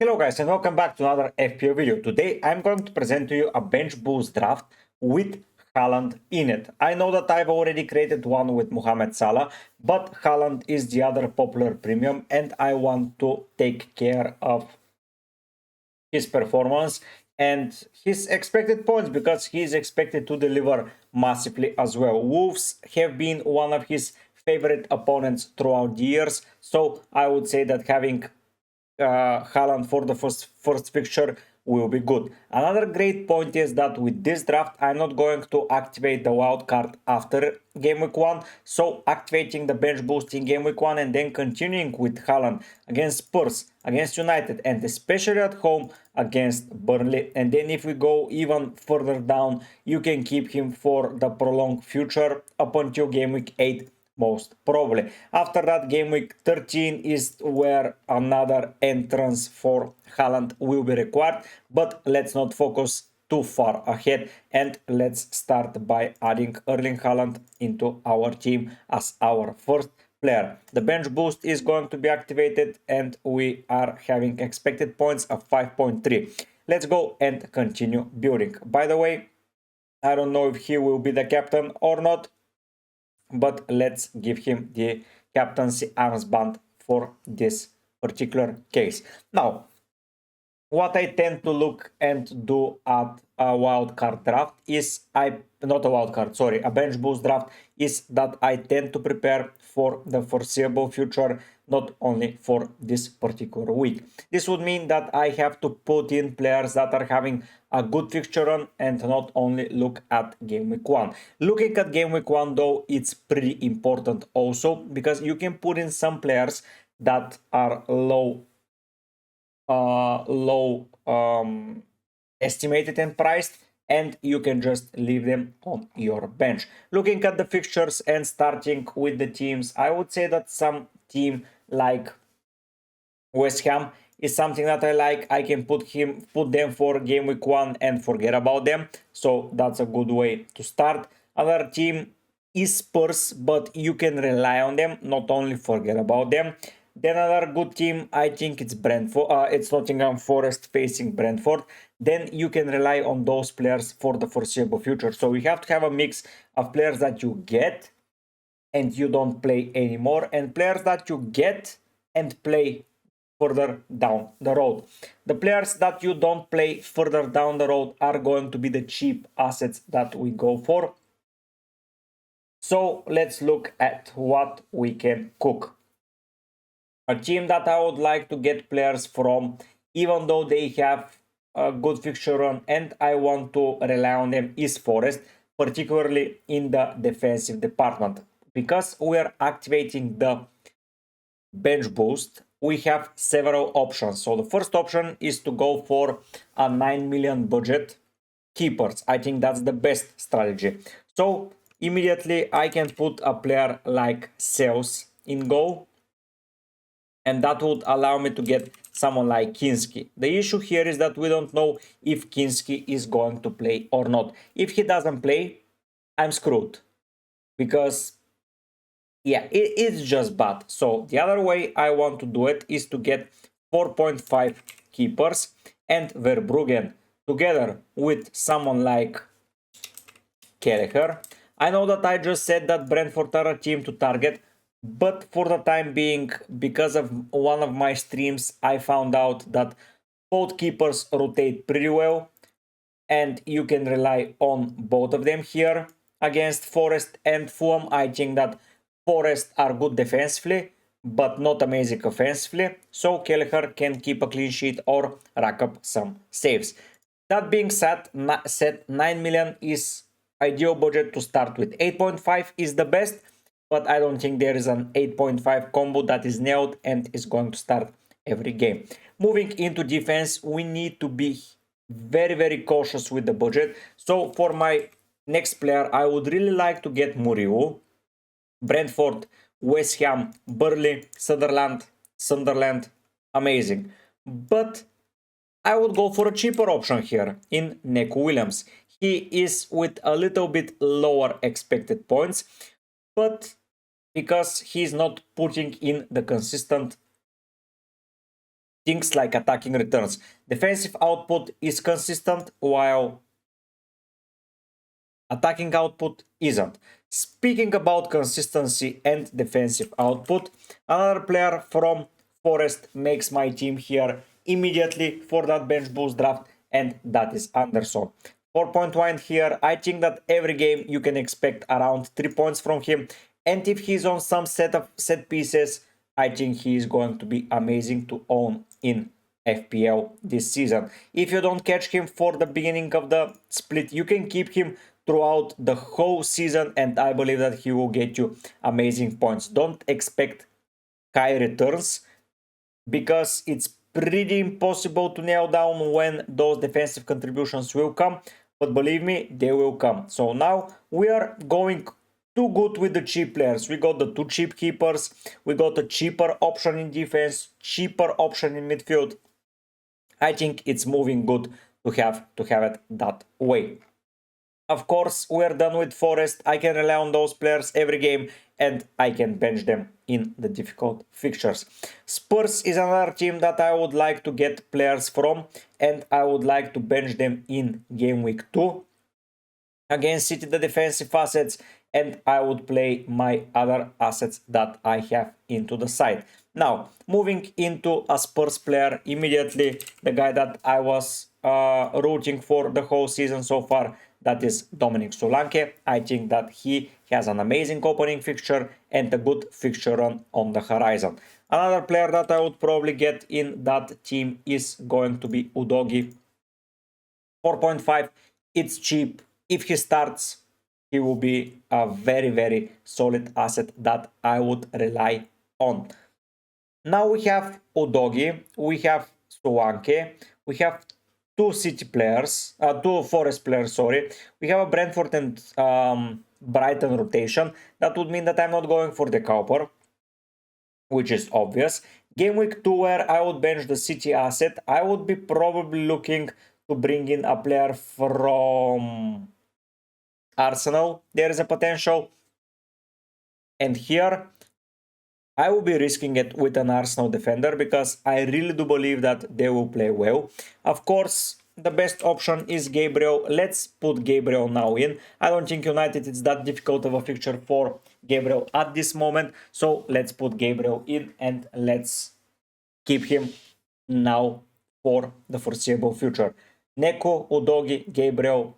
Hello guys and welcome back to another FPL video. Today I'm going to present to you a bench boost draft with Haaland in it. I know that I've already created one with Mohamed Salah, but Haaland is the other popular premium and I want to take care of his performance and his expected points because he is expected to deliver massively as well. Wolves have been one of his favorite opponents throughout the years, so I would say that having Haaland for the first fixture will be good. Another great point is that with this draft, I'm not going to activate the wild card after game week 1. So activating the bench boost in game week 1 and then continuing with Haaland against Spurs, against United, and especially at home against Burnley. And then if we go even further down, you can keep him for the prolonged future up until game week 8 most probably. After that, game week 13 is where another entrance for Haaland will be required, but let's not focus too far ahead and let's start by adding Erling Haaland into our team as our first player. The bench boost is going to be activated and we are having expected points of 5.3. Let's go and continue building. By the way, I don't know if he will be the captain or not, but let's give him the captaincy armband for this particular case. Now, what I tend to look and do at a wildcard draft is a bench boost draft is that I tend to prepare for the foreseeable future, not only for this particular week. This would mean that I have to put in players that are having a good fixture run and not only look at game week 1. Looking at game week 1 though, it's pretty important also because you can put in some players that are low estimated and priced, and you can just leave them on your bench. Looking at the fixtures and starting with the teams, I would say that some team like West Ham is something that I like. I can put them for game week 1 and forget about them, so that's a good way to start. Other team is Spurs, but you can rely on them, not only forget about them. Then another good team, I think it's Brentford. It's Nottingham Forest facing Brentford. Then you can rely on those players for the foreseeable future. So you have to have a mix of players that you get and you don't play anymore, and players that you get and play further down the road. The players that you don't play further down the road are going to be the cheap assets that we go for. So let's look at what we can cook. A team that I would like to get players from, even though they have a good fixture run and I want to rely on them, is Forest, particularly in the defensive department. Because we are activating the bench boost, we have several options. So the first option is to go for a 9 million budget keepers. I think that's the best strategy. So immediately I can put a player like Sales in goal, and that would allow me to get someone like Kinski. The issue here is that we don't know if Kinski is going to play or not. If he doesn't play, I'm screwed, because yeah, it's just bad. So the other way I want to do it is to get 4.5 keepers and Verbruggen together with someone like Kelleher. I know that I just said that Brentford are a team to target, but for the time being, because of one of my streams, I found out that both keepers rotate pretty well and you can rely on both of them here. Against Forest and Fulham, I think that Forest are good defensively, but not amazing offensively, so Kelleher can keep a clean sheet or rack up some saves. That being said, 9 million is ideal budget to start with. 8.5 is the best, but I don't think there is an 8.5 combo that is nailed and is going to start every game. Moving into defense, we need to be very cautious with the budget. So for my next player, I would really like to get Muriel. Brentford, West Ham, Burnley, Sunderland, amazing. But I would go for a cheaper option here in Neco Williams. He is with a little bit lower expected points, but because he's not putting in the consistent things like attacking returns. Defensive output is consistent while attacking output isn't. Speaking about consistency and defensive output, another player from Forest makes my team here immediately for that bench boost draft, and that is Anderson. 4.1 here. I think that every game you can expect around 3 points from him, and if he's on some set pieces, I think he is going to be amazing to own in FPL this season. If you don't catch him for the beginning of the split, you can keep him throughout the whole season, and I believe that he will get you amazing points. Don't expect high returns because it's pretty impossible to nail down when those defensive contributions will come, but believe me, they will come. So now we are going too good with the cheap players. We got the 2 cheap keepers, we got a cheaper option in defense, cheaper option in midfield. I think it's moving good to have it that way. Of course, we're done with Forest. I can rely on those players every game and I can bench them in the difficult fixtures. Spurs is another team that I would like to get players from, and I would like to bench them in game week 2 against City, the defensive assets, and I would play my other assets that I have into the side. Now, moving into a Spurs player immediately, the guy that I was rooting for the whole season so far, that is Dominic Solanke. I think that he has an amazing opening fixture and a good fixture run on the horizon. Another player that I would probably get in that team is going to be Udogi. 4.5, it's cheap. If he starts, he will be a very solid asset that I would rely on. Now we have Udogi, we have Solanke, we have 2 City players, 2 Forest players, sorry. We have a Brentford and Brighton rotation. That would mean that I'm not going for the Cowper, which is obvious. Game week 2, where I would bench the City asset, I would be probably looking to bring in a player from Arsenal. There is a potential. And here, I will be risking it with an Arsenal defender because I really do believe that they will play well. Of course, the best option is Gabriel. Let's put Gabriel now in. I don't think United is that difficult of a fixture for Gabriel at this moment. So let's put Gabriel in and let's keep him now for the foreseeable future. Neko, Udogi, Gabriel,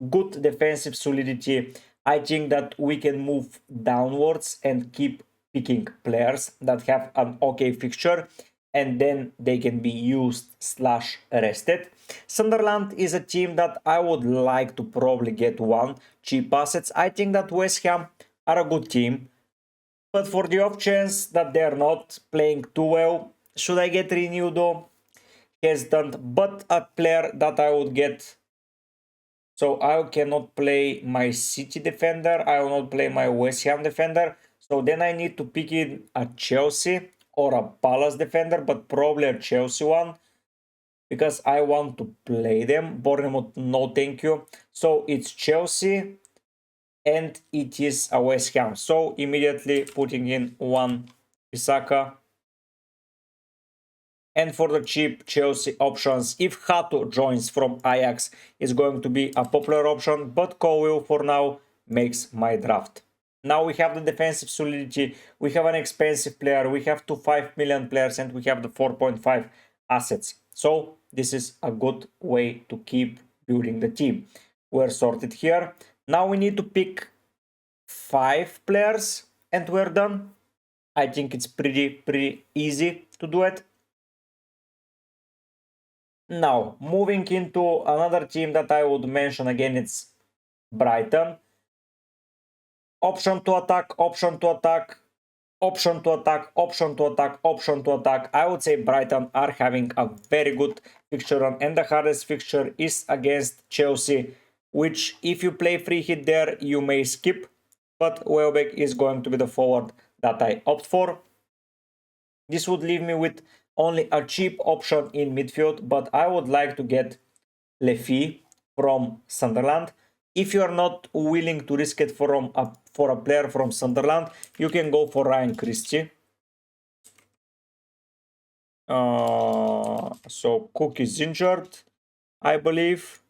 good defensive solidity. I think that we can move downwards and keep picking players that have an okay fixture and then they can be used / rested. Sunderland is a team that I would like to probably get 1 cheap assets. I think that West Ham are a good team, but for the off chance that they're not playing too well, should I get Renewdo? Hesitant, but a player that I would get. So I cannot play my City defender, I will not play my West Ham defender. So then I need to pick in a Chelsea or a Palace defender, but probably a Chelsea one because I want to play them. Bournemouth, no thank you. So it's Chelsea and it is a West Ham. So immediately putting in 1 Pisaka. And for the cheap Chelsea options, if Hato joins from Ajax, is going to be a popular option, but Colwill for now makes my draft. Now we have the defensive solidity, we have an expensive player, we have 2 5 million players, and we have the 4.5 assets. So this is a good way to keep building the team. We're sorted here. Now we need to pick 5 players and we're done. I think it's pretty easy to do it. Now, moving into another team that I would mention again, it's Brighton. Option to attack, option to attack, option to attack, option to attack, option to attack. I would say Brighton are having a very good fixture run, and the hardest fixture is against Chelsea, which if you play free hit there, you may skip, but Welbeck is going to be the forward that I opt for. This would leave me with only a cheap option in midfield, but I would like to get Lefi from Sunderland. If you are not willing to risk it for a player from Sunderland, you can go for Ryan Christie. So Cook is injured, I believe.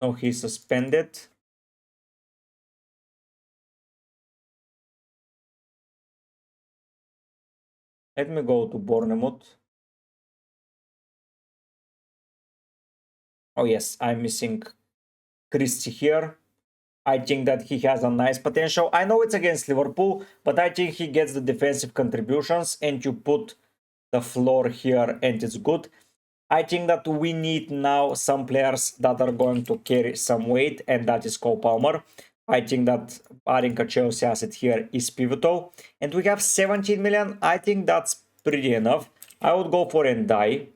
No, he's suspended. Let me go to Bournemouth. Oh yes, I'm missing Christie here. I think that he has a nice potential. I know it's against Liverpool, but I think he gets the defensive contributions and you put the floor here and it's good. I think that we need now some players that are going to carry some weight, and that is Cole Palmer. I think that adding a Chelsea asset here is pivotal. And we have 17 million. I think that's pretty enough. I would go for Ndai.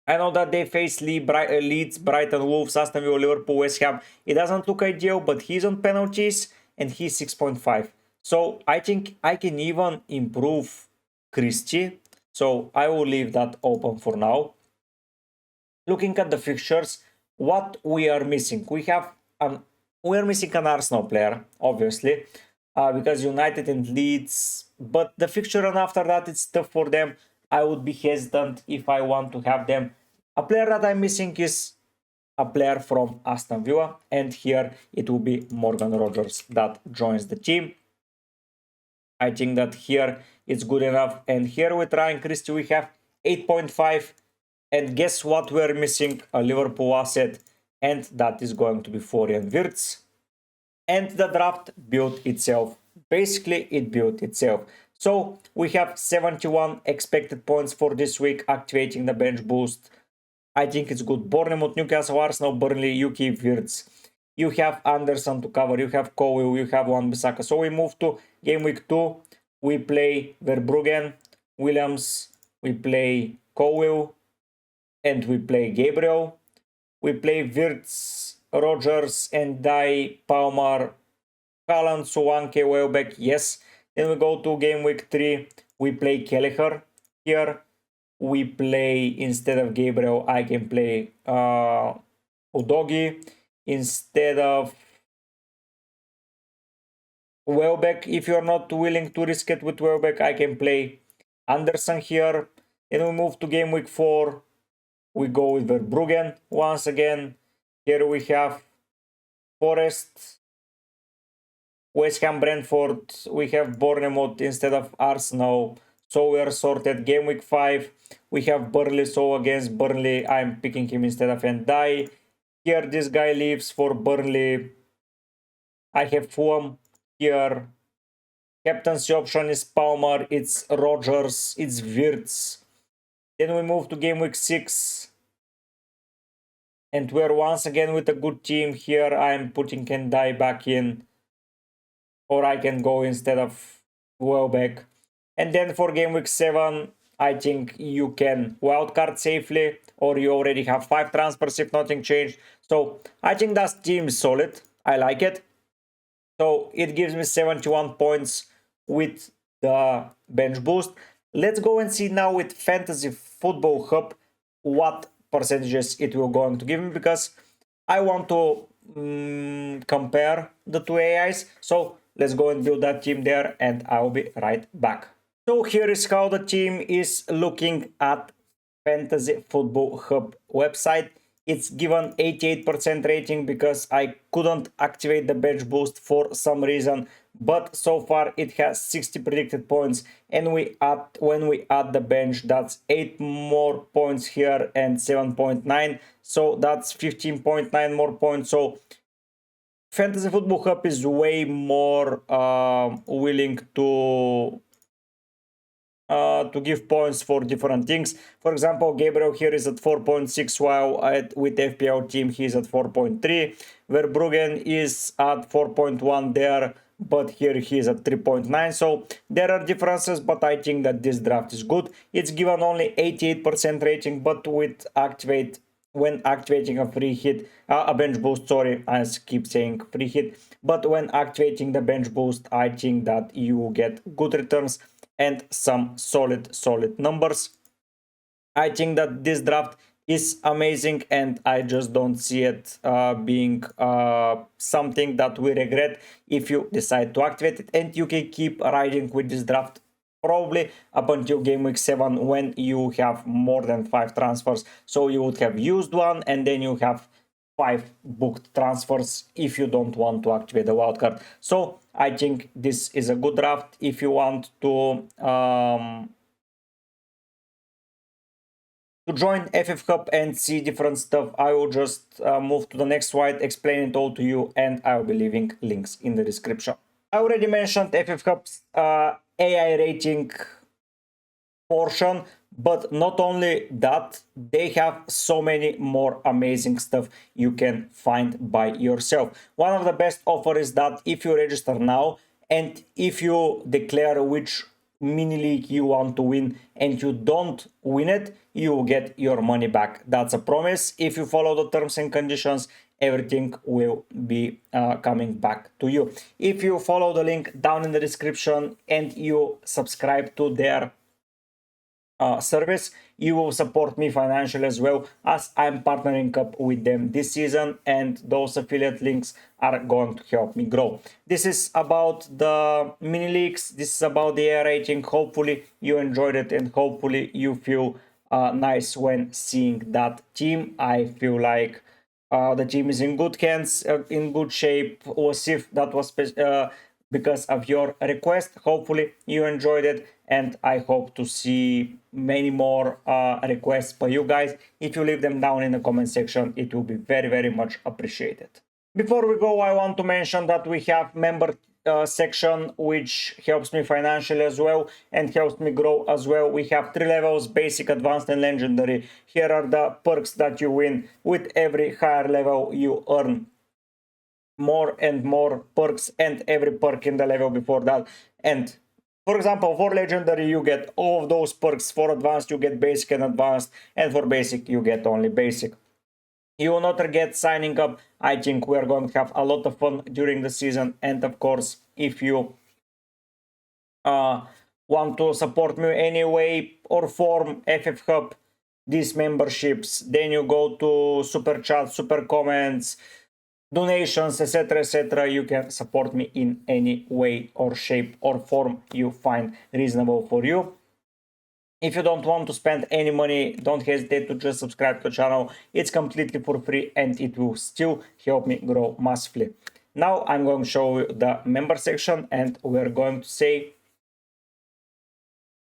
I know that they face Leeds, Brighton, Wolves, Aston Villa, Liverpool, West Ham. It doesn't look ideal, but he's on penalties and he's 6.5. So I think I can even improve Christie. So I will leave that open for now. Looking at the fixtures, what we are missing, we are missing an Arsenal player, obviously, because United and Leeds. But the fixture and after that, it's tough for them. I would be hesitant if I want to have them. A player that I'm missing is a player from Aston Villa, and here it will be Morgan Rogers that joins the team. I think that here it's good enough. And here with Ryan Christie, we have 8.5. And guess what we're missing? A Liverpool asset. And that is going to be Florian Wirtz. And the draft built itself. Basically, it built itself. So we have 71 expected points for this week, activating the bench boost. I think it's good. Bournemouth, Newcastle, Arsenal, Burnley, you keep Wirtz. You have Anderson to cover, you have Cowell, you have Wan-Bissaka. So we move to game week 2. We play Verbruggen, Williams, we play Cowell, and we play Gabriel. We play Wirtz, Rogers, and Dai, Palmer, Haaland, Suwanke, Welbeck, yes. Then we go to game week 3. We play Kelleher here. We play, instead of Gabriel, I can play Udogi. Instead of Welbeck, if you're not willing to risk it with Welbeck, I can play Anderson here. Then we move to game week 4. We go with Verbruggen once again. Here we have Forest, West Ham, Brentford. We have Bournemouth instead of Arsenal. So we are sorted. Game week 5. We have Burnley. So against Burnley, I'm picking him instead of Ndai. Here this guy leaves for Burnley. I have Fulham here. Captaincy option is Palmer. It's Rogers. It's Wirtz. Then we move to game week 6. And we're once again with a good team here. I'm putting Ndai back in. Or I can go instead of Welbeck. And then for game week 7, I think you can wildcard safely. Or you already have 5 transfers if nothing changed. So I think that team is solid. I like it. So it gives me 71 points with the bench boost. Let's go and see now with Fantasy Football Hub what percentages it will going to give me, because I want to compare the two AIs. So let's go and build that team there and I'll be right back. So here is how the team is looking at Fantasy Football Hub website. It's given 88% rating because I couldn't activate the bench boost for some reason, but so far it has 60 predicted points, and when we add the bench, that's 8 more points here and 7.9, so that's 15.9 more points. So Fantasy Football Hub is way more willing to give points for different things. For example, Gabriel here is at 4.6, while with FPL team he is at 4.3. Verbruggen is at 4.1 there, but here he is at 3.9. So there are differences, but I think that this draft is good. It's given only 88% rating, but when activating a free hit, a bench boost, sorry, I keep saying free hit, but when activating the bench boost, I think that you get good returns and some solid numbers. I think that this draft is amazing, and I just don't see it being something that we regret if you decide to activate it, and you can keep riding with this draft probably up until game week 7 when you have more than 5 transfers. So you would have used one and then you have 5 booked transfers if you don't want to activate the wildcard. So I think this is a good draft if you want to join FF Hub and see different stuff. I will just move to the next slide, explain it all to you, and I will be leaving links in the description. I already mentioned FF Hub's AI rating portion, but not only that, they have so many more amazing stuff you can find by yourself. One of the best offers is that if you register now and if you declare which mini league you want to win and you don't win it, you will get your money back. That's a promise. If you follow the terms and conditions, everything will be coming back to you. If you follow the link down in the description and you subscribe to their service, you will support me financially as well, as I'm partnering up with them this season, and those affiliate links are going to help me grow. This is about the mini leagues, this is about the AI rating. Hopefully you enjoyed it and hopefully you feel nice when seeing that team. I feel like the team is in good hands, in good shape. Wasif, that was because of your request. Hopefully you enjoyed it, and I hope to see many more requests by you guys. If you leave them down in the comment section, it will be very much appreciated. Before we go, I want to mention that we have member section, which helps me financially as well and helps me grow as well. We have 3 levels: basic, advanced, and legendary. Here are the perks that you win. With every higher level you earn more and more perks, and every perk in the level before that. And for example, for legendary you get all of those perks. For advanced you get basic and advanced, and for basic you get only basic. You will not regret signing up. I think we're going to have a lot of fun during the season. And of course, if you want to support me any way or form, FF Hub, these memberships, then you go to super chat, super comments, donations, etc. You can support me in any way or shape or form you find reasonable for you. If you don't want to spend any money, don't hesitate to just subscribe to the channel. It's completely for free and it will still help me grow massively. Now I'm going to show you the member section and we're going to say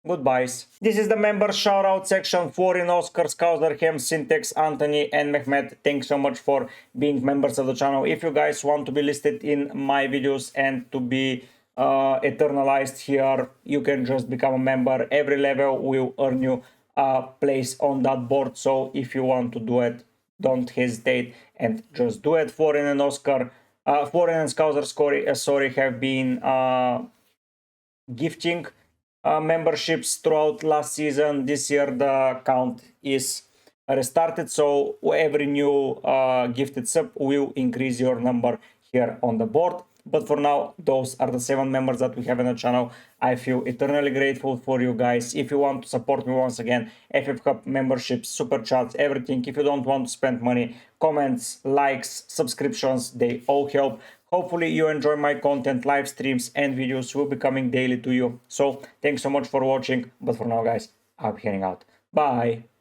goodbyes. This is the member shoutout section. Florin, Oscar, Skauserhem, Syntax, Anthony, and Mehmet. Thanks so much for being members of the channel. If you guys want to be listed in my videos and to be eternalized here, you can just become a member. Every level will earn you a place on that board. So if you want to do it, don't hesitate and just do it. Florin and Oscar, Florin and Skauser, sorry, have been gifting memberships throughout last season. This year the count is restarted, so every new gifted sub will increase your number here on the board. But for now, those are the 7 members that we have in the channel. I feel eternally grateful for you guys. If you want to support me once again, FF Cup memberships, super chats, everything. If you don't want to spend money, comments, likes, subscriptions, they all help. Hopefully you enjoy my content. Live streams and videos will be coming daily to you. So thanks so much for watching. But for now, guys, I'll be heading out. Bye.